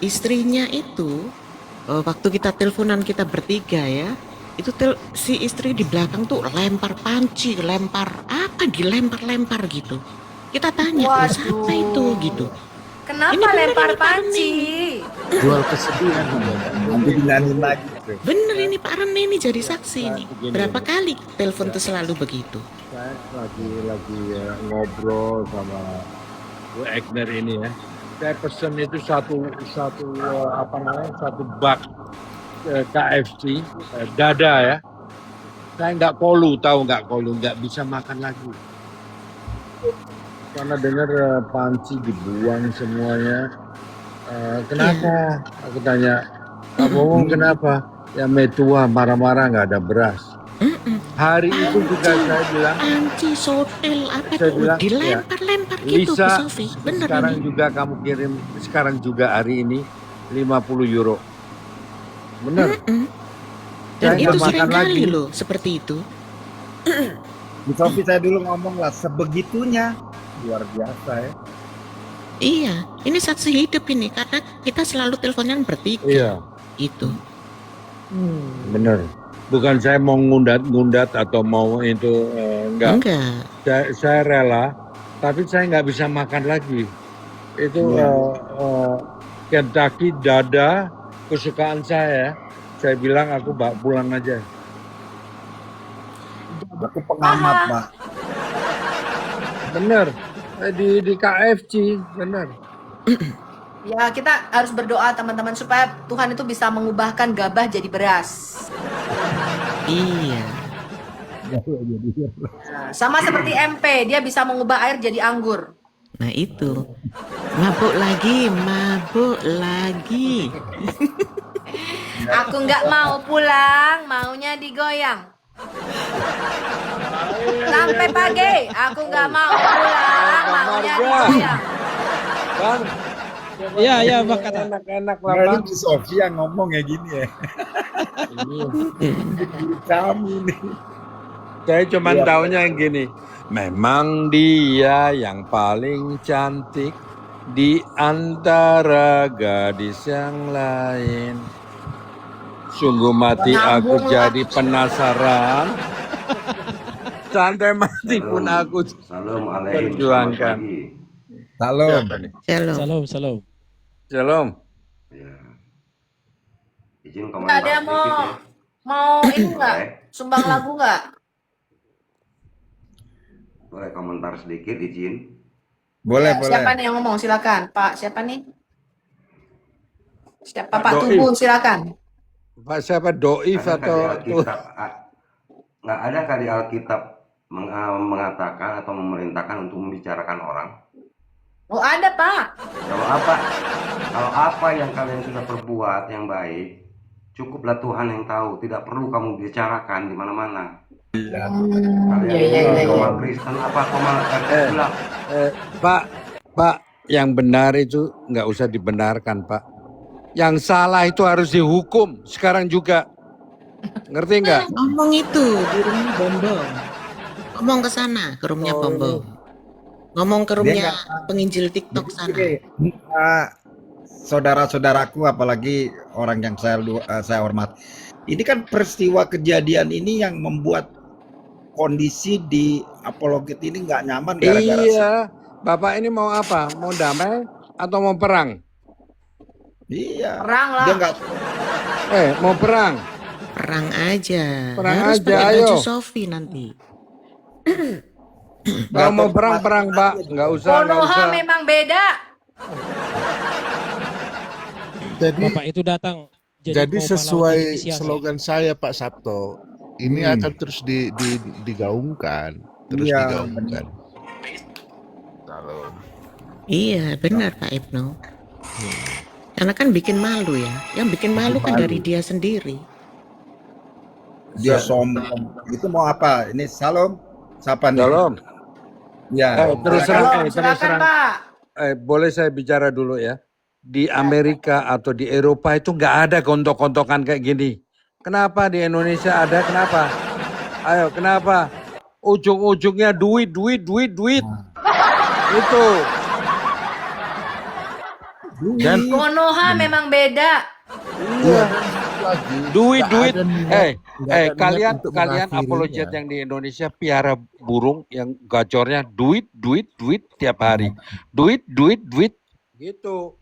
istrinya itu waktu kita teleponan kita bertiga ya, itu si istri di belakang tuh lempar panci, lempar apa dilempar-lempar gitu. Kita tanya, loh siapa itu Waduh. gitu. Ini Kenapa bener lempar ini Pak Rene panci? ini. Jual kesedihan juga Kak. Nanti dinyanyiin lagi tuh. Bener ini Pak Rene ini jadi Ya, saksi saya ini. begini Berapa gini. kali telepon Ya, tuh selalu begitu. saya lagi ngobrol sama Bu Egner ini ya. Saya pesen itu satu bak KFC dada ya. Saya nggak kolu, nggak bisa makan lagi. Karena dengar panci dibuang semuanya. Kenapa? Aku tanya, Pak Bowong kenapa? Ya metua marah-marah nggak ada beras. Hari itu juga saya bilang, Panci, sotel, apa saya tuh bilang, ya dilempar-lempar gitu Bu Lisa, Sofi. Bener sekarang ini. juga kamu kirim, sekarang juga hari ini 50 euro. Bener, Dan saya itu nggak sering makan lagi. kali loh seperti itu. Bu Sofi saya dulu ngomong lah sebegitunya. Luar biasa ya. Iya, ini saksi hidup ini karena kita selalu teleponan bertiga. Iya, Itu. bener. Bukan saya mau ngundat atau mau itu, enggak. Enggak. Saya rela, tapi saya nggak bisa makan lagi. Itu Kentucky dada kesukaan saya. Saya bilang aku pulang aja. Aku pengamat Pak. Bener, di KFC, bener. Ya, kita harus berdoa teman-teman supaya Tuhan itu bisa mengubahkan gabah jadi beras. Iya. Nah, sama seperti MP, dia bisa mengubah air jadi anggur. Nah itu. Mabuk lagi. Aku nggak mau pulang, maunya digoyang. Sampai pagi, aku nggak mau pulang, maunya digoyang. Bang, Iya, Bang kata. enak-enak lah Nah, ini Bang. Bu Sofi yang ngomong ya gini ya. Kami nih. Saya cuma taunya yang gini. Memang dia yang paling cantik di antara gadis yang lain. Sungguh mati aku jadi penasaran. Sampai mati pun aku perjuangkan. Salam. Shalom. Shalom. Ya. Nggak ada yang mau ini nggak? Sumbang lagu nggak? Boleh komentar sedikit izin. Boleh. Siapa nih yang ngomong? Silakan, Pak. Siapa nih? Siapa Pak Doi. Tubun? Silakan. Pak siapa Doif atau Nggak ada kali Alkitab mengatakan atau memerintahkan untuk membicarakan orang. Oh ada Pak. Kalau apa yang kalian sudah perbuat yang baik, cukuplah Tuhan yang tahu. Tidak perlu kamu bicarakan di mana-mana. Kalian koma Kristen apa koma Islam. Pak, yang benar itu nggak usah dibenarkan Pak. Yang salah itu harus dihukum sekarang juga. Ngerti nggak? Ngomong itu di rumah Bombong. Ngomong ke sana, ke rumahnya Bombong. Ngomong ke rumahnya penginjil TikTok sana. Saudara-saudaraku apalagi orang yang saya hormat. Ini kan peristiwa kejadian ini yang membuat kondisi di Apologet ini nggak nyaman gara-gara Iya, Bapak ini mau apa? Mau damai atau mau perang? Iya. Perang lah. Dia nggak Mau perang? Perang aja. Perang Harus aja, pakai baju ayo. Sofi nanti. Kalau mau perang Pak, nggak usah. Konoha memang beda. Jadi Bapak itu datang. Jadi sesuai inisiasi. slogan saya Pak Sabto, ini akan terus digaungkan, terus Iya, digaungkan. Kalau Iya, benar Pak Ibnu. Karena kan bikin malu ya. Yang bikin malu kan dari dia sendiri. dia sombong. Itu mau apa? Ini Salam. Siapa nih? Shalom. Ya. Terus Silakan terang. Pak. Boleh saya bicara dulu ya? Di Amerika atau di Eropa itu nggak ada gontok-gontokan kayak gini. Kenapa di Indonesia ada? Kenapa? Ayo, kenapa? Ujung-ujungnya duit. Itu. Dan Konoha memang beda. Iya, lagi duit nggak duit ada niat, nggak ada niat kalian untuk kalian mengakhirinya. apologet yang di Indonesia piara burung yang gacornya duit duit duit tiap hari. Duit duit duit gitu.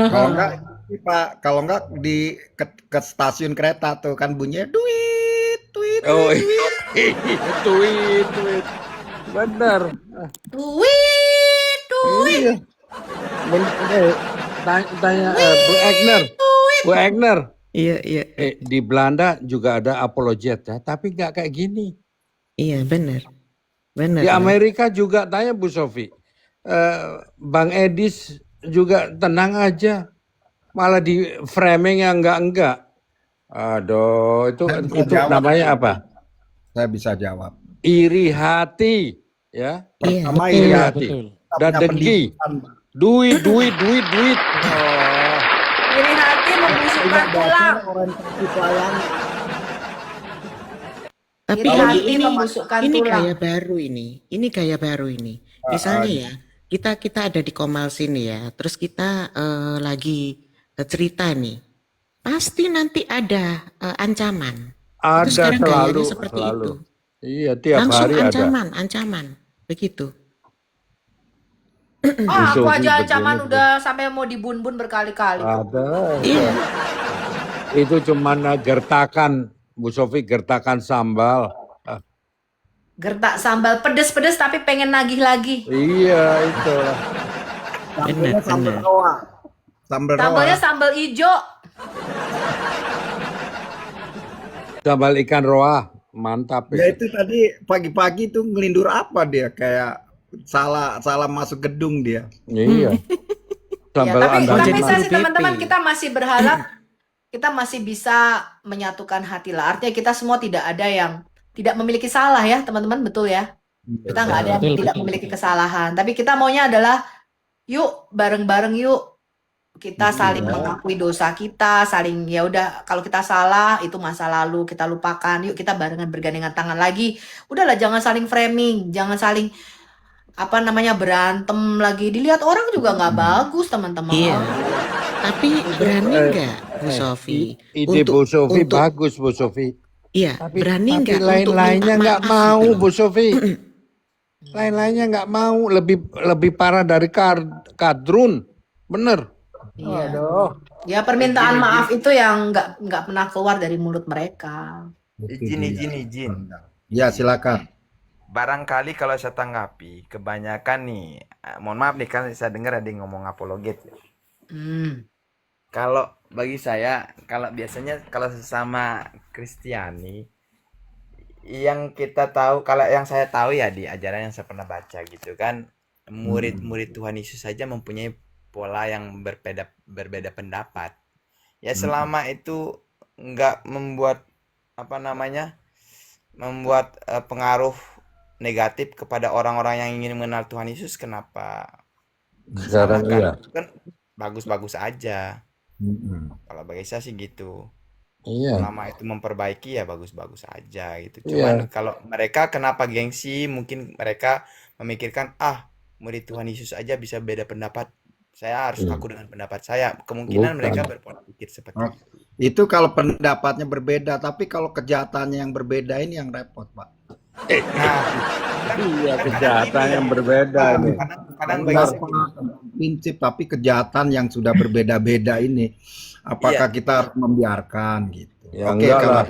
Kalau enggak ini, Pak, kalau enggak di ke stasiun kereta tuh kan bunyinya duit, duit, Oh duit, duit. duit duit. Bener. Duit, duit, Iya. Tanya Bu Egner. Bu Egner. Iya, iya, Di Belanda juga ada apologet ya, tapi nggak kayak gini. iya, benar. Benar. Di Bang. Amerika juga tanya Bu Sofi. Bang Edis juga tenang aja. Malah di framing yang enggak. Aduh, Saya bisa itu jawab. namanya apa? Saya bisa jawab. Iri hati, ya. Iya, Pertama betul. ini Betul, hati. betul. kita Dan punya dengki. pendidikan. Duit, duit, duit, duit. Oh. iri hati membusukkan tulang. Orientasi pelayanan. Tapi Iri ini hati ini membusukkan ini tulang. gaya baru ini. Ini gaya baru ini. Misalnya ya, kita ada di Komal sini ya. Terus kita lagi cerita nih. Pasti nanti ada ancaman. Itu Ada sekarang gayanya selalu, seperti selalu. itu. Iya, tiap Langsung hari ada. ancaman. Begitu. Aku Sofi aja ancaman begini, udah sampai mau dibun-bun berkali-kali. Ada. Iya. Itu cuman gertakan, Bu Sofi, gertakan sambal. Gertak sambal pedes-pedes tapi pengen nagih lagi. Iya, itu. Sambelnya Benar, sambal benar. roa. Sambal Sambalnya roa. sambal ijo. Sambal ikan roa, mantap Ya itu. itu tadi pagi-pagi tuh ngelindur apa dia kayak salah masuk gedung dia. Iya. Ya, Sambal tapi andalan. jadi saya guru sih teman-teman PP. kita masih berharap kita masih bisa menyatukan hati lah. Artinya kita semua tidak ada yang tidak memiliki salah ya teman-teman, betul ya? Kita nggak ada yang Betul, tidak betul, memiliki betul. kesalahan. Tapi kita maunya adalah yuk bareng-bareng yuk kita saling mengakui dosa kita, saling ya udah kalau kita salah itu masa lalu kita lupakan. Yuk kita barengan bergandengan tangan lagi. Udahlah jangan saling framing, jangan saling apa namanya berantem lagi. Dilihat orang juga nggak bagus teman-teman. Iya. Tapi berani nggak Bu Sofi Ide Bu Sofi untuk bagus, Bu Sofi. iya, berani Tapi nggak untuk minta lain-lainnya nggak maaf mau, gitu loh. Bu Sofi. Lain-lainnya nggak mau, lebih parah dari kadrun, bener. Iya. Aduh. Ya permintaan maaf itu yang nggak pernah keluar dari mulut mereka. Izin. Ya silakan. Barangkali kalau saya tanggapi, kebanyakan nih, mohon maaf nih kan saya dengar ada yang ngomong apologet. Hmm. Kalau bagi saya, kalau biasanya kalau sesama Kristiani, yang kita tahu, kalau yang saya tahu ya di ajaran yang saya pernah baca gitu kan, murid-murid Tuhan Yesus saja mempunyai pola yang berbeda pendapat. Ya selama itu nggak membuat apa namanya, membuat pengaruh negatif kepada orang-orang yang ingin mengenal Tuhan Yesus, kenapa Sekarang disalahkan? iya. Itu kan bagus-bagus aja. Kalau bagi saya sih gitu. Iya. Selama itu memperbaiki ya bagus-bagus aja gitu. Cuman kalau mereka kenapa gengsi, mungkin mereka memikirkan murid Tuhan Yesus aja bisa beda pendapat. Saya harus aku dengan pendapat saya. Kemungkinan Bukan. mereka berpola pikir seperti itu. Itu kalau pendapatnya berbeda, tapi kalau kejahatannya yang berbeda ini yang repot, Pak. Nah, Iya, kejahatan yang berbeda ini. kadang bagi saya Prinsip tapi kejahatan yang sudah berbeda-beda ini, apakah kita harus membiarkan gitu? Ya, Oke, enggak kalau lah.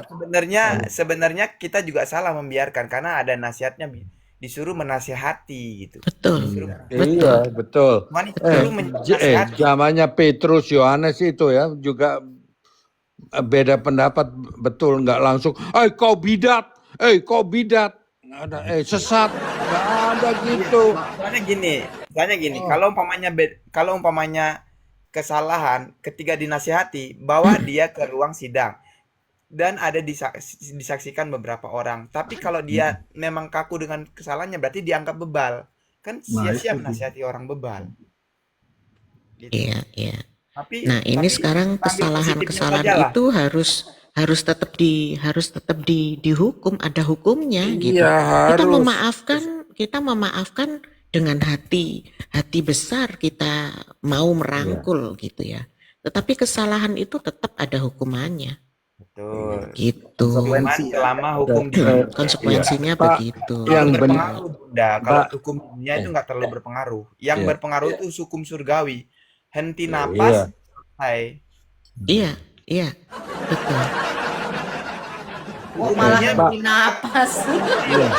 sebenarnya kita juga salah membiarkan karena ada nasihatnya, disuruh menasihati gitu. Betul. Iya, betul. Tuhan itu disuruh menasihati. Zamannya Petrus, Yohanes itu ya juga beda pendapat, betul, nggak langsung, kau bidat, kau bidat, nggak ada, sesat, nggak ada gitu. Soalnya gini, kalau umpamanya kesalahan ketika dinasihati, bawa dia ke ruang sidang dan ada disaksikan beberapa orang. Tapi kalau dia memang kaku dengan kesalahannya, berarti dianggap bebal. Kan sia-sia menasihati orang bebal. Gitu. Iya, iya. Tapi Nah, ini sekarang ambil positifnya kesalahan-kesalahan saja lah. itu harus tetap dihukum, ada hukumnya gitu. Iya, Kita harus. memaafkan dengan hati besar kita mau merangkul gitu ya. Tetapi kesalahan itu tetap ada hukumannya. Betul. Gitu. Cuman selama hukum di Konsekuensinya Pak, begitu. yang terlalu benar. berpengaruh, Bunda. Kalau Pak, hukum dunia itu nggak terlalu berpengaruh. Yang Iya. berpengaruh itu hukum surgawi. Henti Iya. napas, selesai. Iya, iya, betul. Kok malah Pak. henti napas. Iya.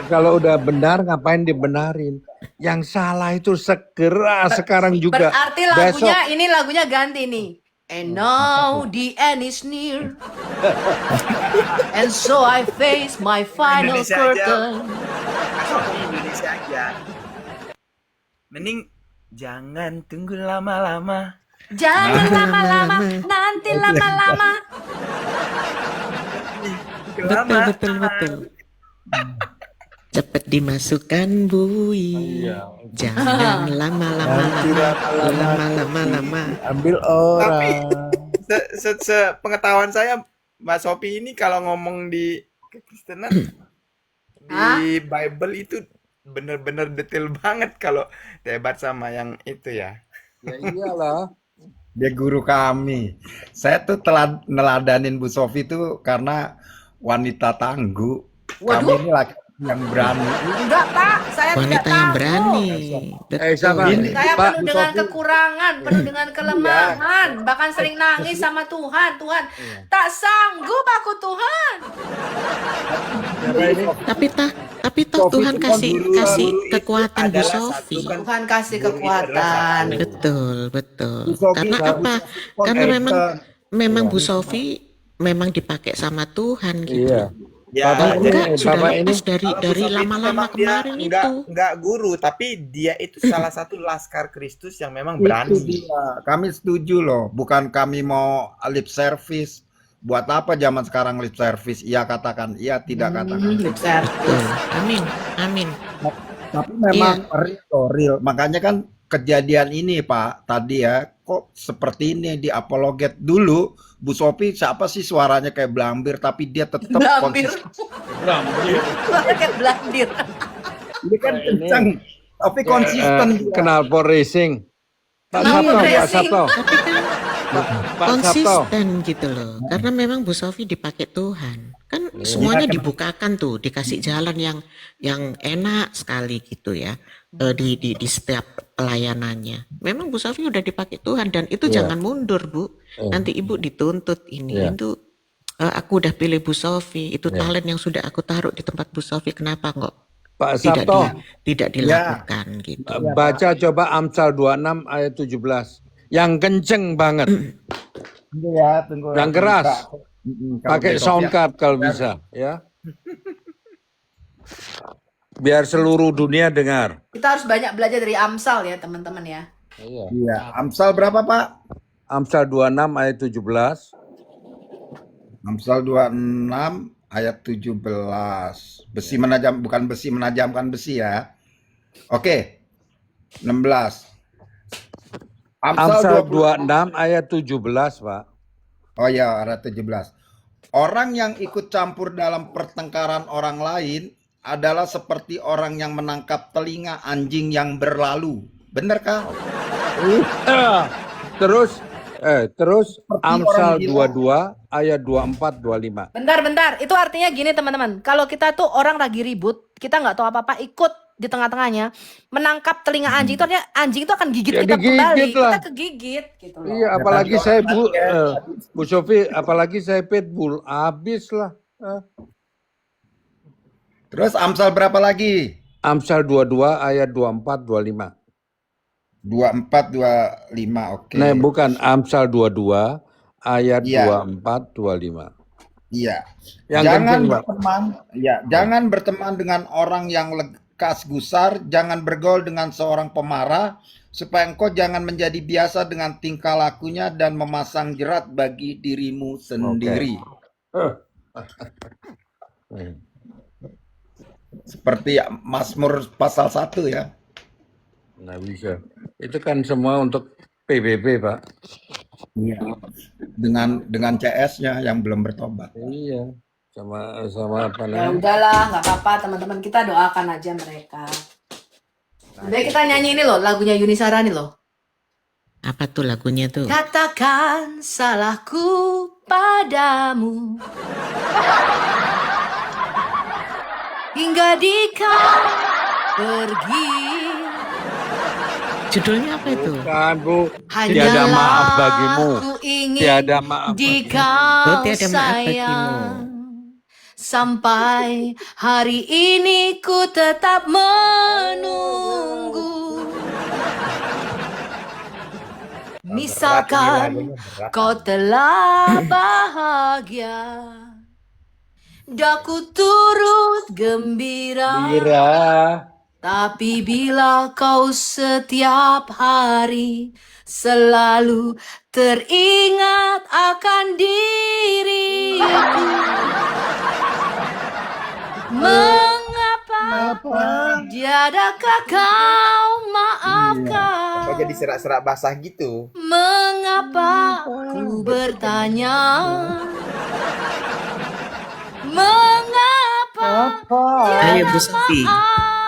Kalau udah benar ngapain dibenarin? Yang salah itu segera sekarang juga. Berarti Besok. lagunya ini lagunya ganti nih. And now the end is near. And so I face my final Indonesia aja. curtain. Masuk di Indonesia aja. Mending jangan tunggu lama-lama. Jangan lama-lama, nanti lama-lama. Betul, betul, betul. Cepat dimasukkan bui. Jangan lama-lama, lama-lama. Ambil Tapi orang. sepengetahuan saya, Mbak Sophie ini kalau ngomong di kekristenan di Bible itu bener-bener detail banget kalau debat sama yang itu ya. Ya iyalah. Dia guru kami. Saya tuh telah neladanin Bu Sofi tuh karena wanita tangguh. Kami Waduh. ini laki yang berani. Enggak, Pak. Saya tidak Wanita yang tahu. berani. Siapa? Betul. Saya Pak, penuh dengan kekurangan, penuh dengan kelemahan, bahkan sering nangis sama Tuhan. Tuhan, tak sanggup aku Tuhan. Siapa ini? Tapi toh Sofi Tuhan itu kasih guru itu kekuatan Bu adalah Sofi. satu kan. Tuhan kasih Guru itu kekuatan. adalah Betul, betul. Bu Sofi Karena itu apa? Karena memang Iya. Bu Sofi memang dipakai sama Tuhan gitu. Iya. Ya, Bapak Kalau enggak ini- sudah Bapak ini- lepas dari kalau Bu Sophie itu lama-lama memang dia kemarin itu. enggak guru, tapi dia itu salah satu laskar Kristus yang memang Itu berani. dia. Kami setuju loh. Bukan kami mau lip service. Buat apa zaman sekarang lip service? Iya katakan, iya tidak katakan. Lip service. Betul. Amin, amin. Tapi memang real. Makanya kan kejadian ini Pak tadi ya, kok seperti ini di apologet dulu. Bu Sophie siapa sih suaranya kayak Blambir tapi dia tetap Blambir. konsisten. Suara kayak Blandir. Ini kan kencang tapi konsisten dia. Knalpot Racing. Pak Knalpot Sabto, Pak Racing. Sabto. Tapi kan Pak Sabto. konsisten gitu loh. Karena memang Bu Sofi dipakai Tuhan. Kan semuanya dibukakan tuh, dikasih jalan yang enak sekali gitu ya. Di setiap pelayanannya. Memang Bu Sofi udah dipakai Tuhan dan itu Iya. jangan mundur, Bu. Nanti Ibu dituntut ini. Iya. Itu aku udah pilih Bu Sofi, itu Iya. talent yang sudah aku taruh di tempat Bu Sofi, kenapa kok Pak tidak Sabto, tidak dilakukan gitu. baca coba Amsal 26 ayat 17. Yang kenceng banget. Tunggu ya, tunggu. Yang keras. Kalau Pakai besok sound ya. card kalau bisa, ya. Biar seluruh dunia dengar. Kita harus banyak belajar dari Amsal ya, teman-teman ya. Iya. Iya, Amsal berapa Pak? Amsal 26 ayat 17. Amsal 26 ayat 17. Besi menajam, bukan besi menajamkan besi ya. Oke. 16. Amsal 20. 26 ayat 17, Pak. Oh ya, ayat 17. Orang yang ikut campur dalam pertengkaran orang lain adalah seperti orang yang menangkap telinga anjing yang berlalu. Benarkah? Terus Seperti Amsal orang gila. 22 ayat 24 25. Bentar. Itu artinya gini teman-teman. Kalau kita tuh orang lagi ribut, kita nggak tahu apa-apa, ikut di tengah-tengahnya, menangkap telinga anjing itu artinya anjing itu akan gigit Ya, kita digigit kembali. lah. Kita kegigit gitu loh. Iya, apalagi tadi saya orang Bu Sofi, apalagi saya pitbull, habis lah. Terus Amsal berapa lagi? Amsal 22 ayat 24 25. 24, 25. Oke. Nah, bukan Amsal 22 ayat Iya. 24 25. Iya. Yang Jangan kenceng, Pak. berteman, ya, jangan berteman dengan orang yang lekas gusar, jangan bergaul dengan seorang pemarah, supaya engkau jangan menjadi biasa dengan tingkah lakunya dan memasang jerat bagi dirimu sendiri. Seperti Mazmur pasal 1 ya. Nggak bisa. Itu kan semua untuk PBB, Pak. Iya. Dengan CS-nya yang belum bertobat. Iya. Sama apa Ya namanya? udahlah, nggak apa-apa teman-teman, kita doakan aja mereka. Baik, kita nyanyi ini loh, lagunya Yuni Sarani loh. Apa tuh lagunya tuh? Katakan salahku padamu hingga dikau pergi. Judulnya apa itu? Bukan, Bu. Tiada Hanyalah maaf bagimu. ku ingin Tiada maaf bagimu. dikau Oh, tiada maaf bagimu. sayang. Sampai hari ini ku tetap menunggu. Misalkan kau telah bahagia, daku turut gembira. Tapi bila kau setiap hari selalu teringat akan diriku, mengapa tiadakah kau maafkan? Kok jadi serak-serak basah gitu? Mengapa ku bertanya? Mengapa Ayo Bu tiada Sofi. maaf?